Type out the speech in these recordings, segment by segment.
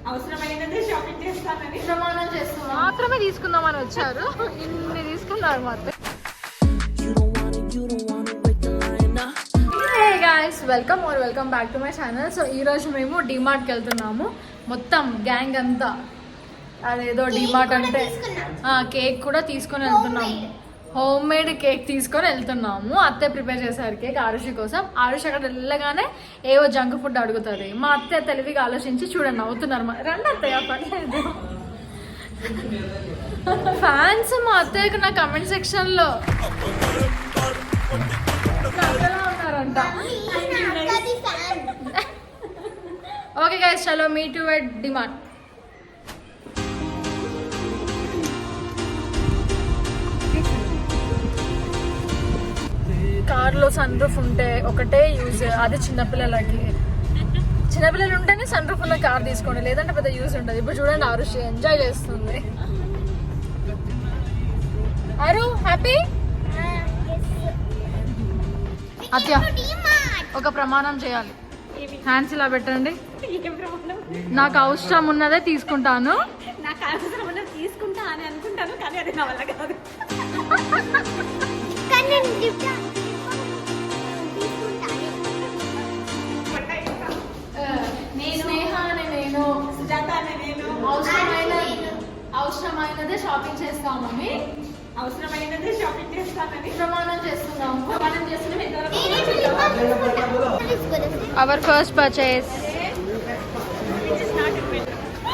అవసరమైనదే shopping చేస్తానని ప్రమాణం చేస్తాం. మాత్రమే తీసుకుందామని వచ్చారు. ఇన్ని తీసుకున్నారు మాత్రం. Hey guys, welcome back to my channel. So ఈరోజు మేము డిమార్ట్కి వెళ్తున్నాము. మొత్తం గ్యాంగ్ అంతా. అదేదో డిమార్ట్ అంటే కేక్ కూడా తీసుకొని వెళ్తున్నాము. హోమ్ మేడ్ కేక్ తీసుకొని వెళ్తున్నాము. అత్తే ప్రిపేర్ చేశారు కేక్ ఆరుషి కోసం. ఆరుషి అక్కడ వెళ్ళగానే ఏవో జంక్ ఫుడ్ అడుగుతుంది. మా అత్తే తెలివిగా ఆలోచించి చూడండి నవ్వుతున్నారు. రండి అత్తయ్య, పర్లేదు. ఫ్యాన్స్ మా అత్తయ్యకు నా కమెంట్ సెక్షన్ లో ఉన్నారంట. ఓకే గైస్, చలో మీట్ యు ఎట్ డిమార్ట్. కార్లో సన్ రూఫ్ ఉంటే ఒకటే యూజ్, అది చిన్నపిల్లలకి. చిన్నపిల్లలు ఉంటేనే సన్ రూఫ్ ఉన్న కార్ తీసుకోండి, లేదంటే పెద్ద యూజ్ ఉంటుంది. ఇప్పుడు చూడండి ఆరుషి ఎంజాయ్ చేస్తుంది. అరు హ్యాపీ? అత్య ఒక ప్రమాణం చేయాలి. హ్యాండ్స్ ఇలా పెట్టండి. నాకు అవసరం ఉన్నదే తీసుకుంటాను. నాకు అవసరం ఉన్నది తీసుకుంటా అని అనుకుంటాను, కానీ అది నా వల్ల కాదు. అవసరమైనదే షాపింగ్ చేస్తామని ప్రమాణం చేస్తున్నాము. Our first purchase.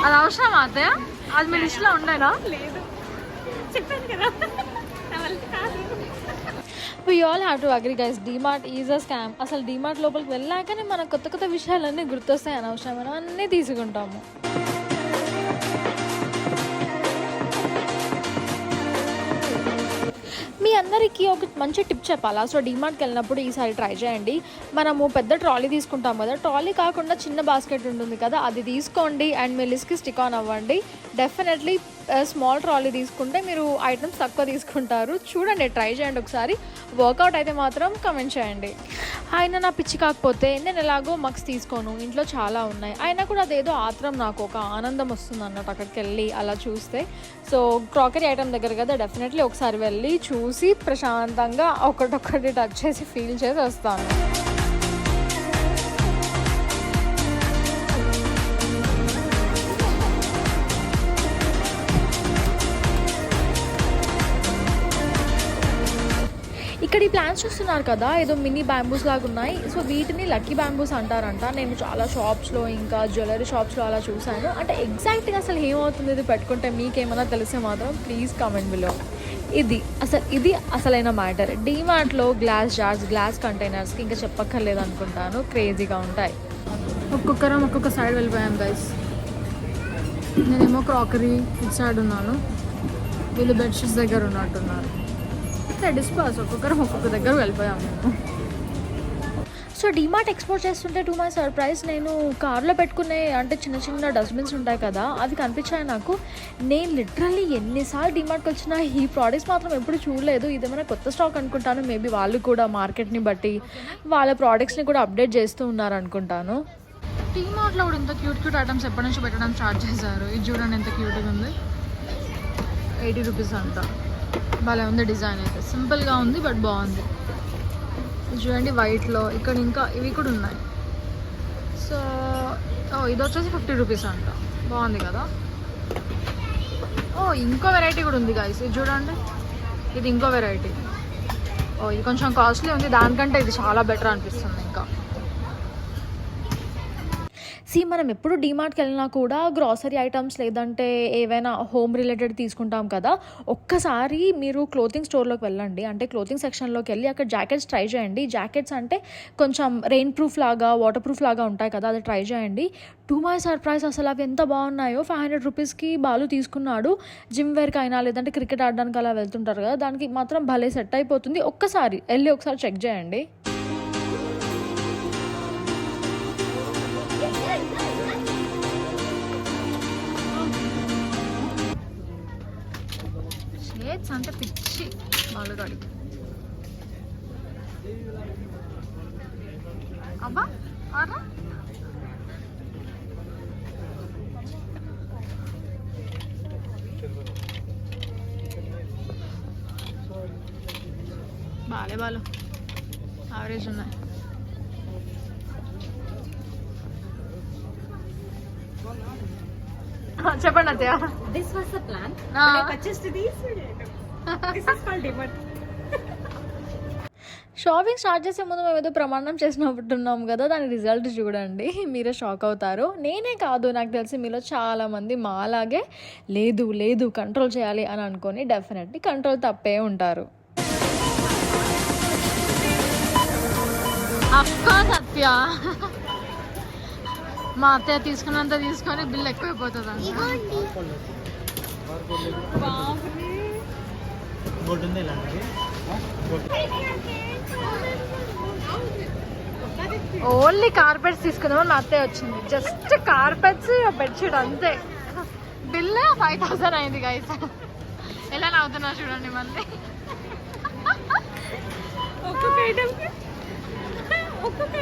అది అవసరం అత్తయ్య? అది మీ లిస్ట్ లో ఉండేనా? లేదు, చెప్పాను కదా. We all have to agree guys, DMart is a scam. అసలు DMart లోపలికి వెళ్ళాకనే మనకు కొత్త కొత్త విషయాలన్నీ గుర్తొస్తాయి. అనవసరమైన అన్నీ తీసుకుంటాము. మీ అందరికీ ఒక మంచి టిప్ చెప్పాలా? సో డిమార్ట్కి వెళ్ళినప్పుడు ఈసారి ట్రై చేయండి. మనము పెద్ద ట్రాలీ తీసుకుంటాం కదా, ట్రాలీ కాకుండా చిన్న బాస్కెట్ ఉంటుంది కదా, అది తీసుకోండి అండ్ మీ లిస్ట్కి స్టిక్ ఆన్ అవ్వండి. డెఫినెట్లీ స్మాల్ ట్రాలీ తీసుకుంటే మీరు ఐటమ్స్ తక్కువ తీసుకుంటారు. చూడండి, ట్రై చేయండి ఒకసారి. వర్కౌట్ అయితే మాత్రం కమెంట్ చేయండి. అయినా నా పిచ్చి కాకపోతే నేను ఎలాగో మగ్స్ తీసుకోను, ఇంట్లో చాలా ఉన్నాయి. అయినా కూడా అదేదో ఆత్రం, నాకు ఒక ఆనందం వస్తుంది అన్నట్టు అక్కడికి వెళ్ళి అలా చూస్తే. సో క్రాకరీ ఐటమ్ దగ్గర కదా, డెఫినెట్లీ ఒకసారి వెళ్ళి చూసి ప్రశాంతంగా ఒకటొక్కటి టచ్ చేసి ఫీల్ చేసి వస్తాను. ఇక్కడ ఈ ప్లాంట్స్ చూస్తున్నారు కదా, ఏదో మినీ బ్యాంబూస్ లాగా ఉన్నాయి. సో వీటిని లక్కీ బ్యాంబూస్ అంటారంట. నేను చాలా షాప్స్లో ఇంకా జ్యువెలరీ షాప్స్లో అలా చూసాను. అంటే ఎగ్జాక్ట్గా అసలు ఏమవుతుంది ఇది పెట్టుకుంటే మీకేమైనా తెలిసే మాత్రం ప్లీజ్ కామెంట్ బిలో. ఇది అసలైన మ్యాటర్. డీమార్ట్లో గ్లాస్ జార్స్, గ్లాస్ కంటైనర్స్కి ఇంకా చెప్పక్కర్లేదు అనుకుంటాను, క్రేజీగా ఉంటాయి. ఒక్కొక్క సైడ్ వెళ్ళిపోయాను గైస్. నేనేమో క్రాకరీ ఇటు సైడ్ ఉన్నాను, వీళ్ళు బెడ్షీట్స్ దగ్గర ఉన్నట్టున్నారు. డిస్పాస్ ఒక్కొక్క దగ్గర వెళ్ళిపోయాము మేము. సో డిమార్ట్ ఎక్స్పోర్ట్ చేస్తుంటే టు మై సర్ప్రైజ్ నేను కార్లో పెట్టుకునే అంటే చిన్న డస్ట్బిన్స్ ఉంటాయి కదా, అవి కనిపించాయి నాకు. నేను లిటరల్లీ ఎన్నిసార్లు డిమార్ట్కి వచ్చినా ఈ ప్రోడక్ట్స్ మాత్రం ఎప్పుడు చూడలేదు. ఇదేమైనా కొత్త స్టాక్ అనుకుంటాను. మేబీ వాళ్ళు కూడా మార్కెట్ని బట్టి వాళ్ళ ప్రోడక్ట్స్ని కూడా అప్డేట్ చేస్తూ ఉన్నారు అనుకుంటాను. డిమార్ట్లో కూడా ఇంత క్యూట్ ఐటమ్స్ ఎప్పటి నుంచి పెట్టడం స్టార్ట్ చేశారు. ఇది చూడండి ఎంత క్యూట్గా ఉంది. 80 రూపీస్ అంట. భలే ఉంది డిజైన్ అయితే, సింపుల్గా ఉంది బట్ బాగుంది. చూడండి వైట్లో. ఇక్కడ ఇంకా ఇవి కూడా ఉన్నాయి. సో ఇది వచ్చేసి 50 రూపీస్ అంట. బాగుంది కదా. ఇంకో వెరైటీ కూడా ఉంది గైస్, ఇది చూడండి. ఇది ఇంకో వెరైటీ. ఇది కొంచెం కాస్ట్లీ ఉంది, దానికంటే ఇది చాలా బెటర్ అనిపిస్తుంది. ఇంకా మనం ఎప్పుడు డిమార్ట్కి వెళ్ళినా కూడా గ్రాసరీ ఐటమ్స్ లేదంటే ఏవైనా హోమ్ రిలేటెడ్ తీసుకుంటాం కదా, ఒక్కసారి మీరు క్లోతింగ్ స్టోర్లోకి వెళ్ళండి. అంటే క్లోతింగ్ సెక్షన్లోకి వెళ్ళి అక్కడ జాకెట్స్ ట్రై చేయండి. జాకెట్స్ అంటే కొంచెం రెయిన్ ప్రూఫ్ లాగా, వాటర్ ప్రూఫ్ లాగా ఉంటాయి కదా, అది ట్రై చేయండి. టు మై సర్ప్రైజ్ అసలు అవి ఎంత బాగున్నాయో. 500 రూపీస్కి బాలు తీసుకున్నాడు. జిమ్ వేర్కి అయినా లేదంటే క్రికెట్ ఆడడానికి అలా వెళ్తుంటారు కదా, దానికి మాత్రం భలే సెట్ అయిపోతుంది. ఒక్కసారి వెళ్ళి ఒకసారి చెక్ చేయండి. అంటే పిచ్చి బాలుగాడి. అబ్బా బాలే బాలు యావరేజ్ ఉన్నాయి. చెప్పండి అత్తయ్య. This was the plan. Purchased these. This is called DMart. Shopping start చేసే ముందు మేము ఏదో ప్రమాణం చేసినట్టున్నాం కదా, దాని రిజల్ట్ చూడండి, మీరే షాక్ అవుతారు. నేనే కాదు, నాకు తెలిసి మీలో చాలామంది మాలాగే లేదు లేదు కంట్రోల్ చేయాలి అని అనుకొని డెఫినెట్లీ కంట్రోల్ తప్పే ఉంటారు. అఫ్కోర్స్ అత్య, మా అత్తయ్య తీసుకున్నంత తీసుకొని బిల్ ఎక్కువైపోతుంది అంట. ఓన్లీ కార్పెట్స్ తీసుకుందామని మా అత్తయ్య వచ్చింది. జస్ట్ కార్పెట్స్ బెడ్షీట్ అంతే. బిల్ 5000 అయింది గైస్. ఎలా నవ్వుతున్నా చూడండి మళ్ళీ.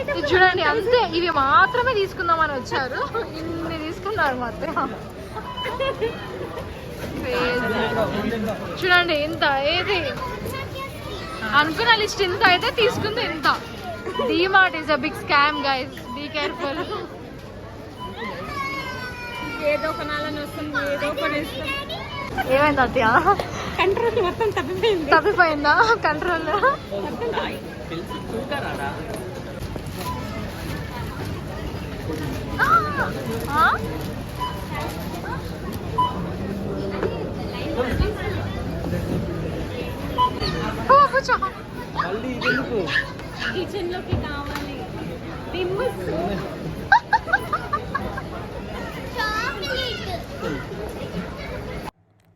ఇది చూడండి అంతే, ఇవి మాత్రమే తీసుకుందామని వచ్చారు, ఇన్ని తీసుకున్నారు మా అత్తయ్య. చూడండి ఇంత, ఏది అనుకున్న లిస్ట్ ఇంత అయితే తీసుకుంది ఇంత. DMart is a big scam guys, be careful. ఏదో కొనాలని వస్తుంది, ఏదో కొనేస్తాం. ఏమైంది అత్తయ్య? కంట్రోల్ మొత్తం తప్పిపోయింది. తప్పిపోయిందా కంట్రోల్? కిచెన్ లోకి కావాలి.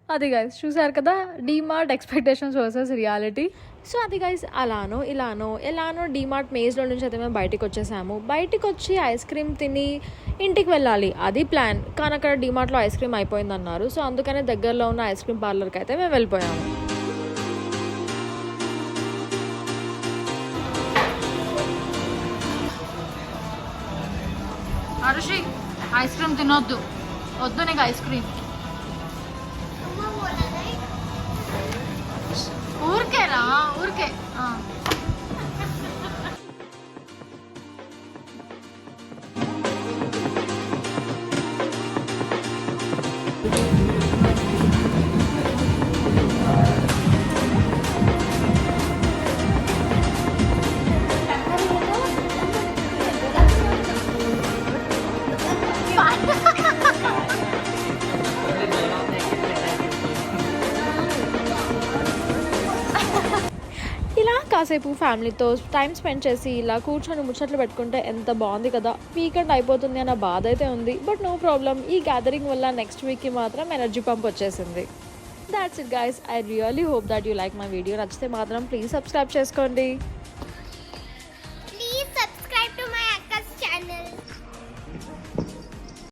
అది గైస్ చూసారు కదా, DMart expectations versus reality. So అది గైస్ అలానో ఎలానో డీమార్ట్ మేజ్లో నుంచి అయితే మేము బయటికి వచ్చేసాము. బయటికి వచ్చి ఐస్ క్రీమ్ తిని ఇంటికి వెళ్ళాలి, అది ప్లాన్. కానీ అక్కడ డీమార్ట్లో ఐస్ క్రీమ్ అయిపోయింది అన్నారు. సో అందుకనే దగ్గరలో ఉన్న ఐస్ క్రీమ్ పార్లర్కి అయితే మేము వెళ్ళిపోయాము. అరుషి, ఐస్ క్రీమ్ తినొద్దు, వద్దు నీకు ఐస్ క్రీమ్. ఊరికేరా ఊరికే. ఇలా కాసేపు ఫ్యామిలీతో టైం స్పెండ్ చేసి ఇలా కూర్చొని ముచ్చట్లు పెట్టుకుంటే ఎంత బాగుంది కదా. వీకెండ్ అయిపోతుంది అన్న బాధ అయితే ఉంది, బట్ నో ప్రాబ్లం. ఈ గ్యాదరింగ్ వల్ల నెక్స్ట్ వీక్కి మాత్రం ఎనర్జీ పంప్ వచ్చేసింది. That's it guys. I really hope that you like my video. నచ్చితే మాత్రం ప్లీజ్ సబ్స్క్రైబ్ చేసుకోండి.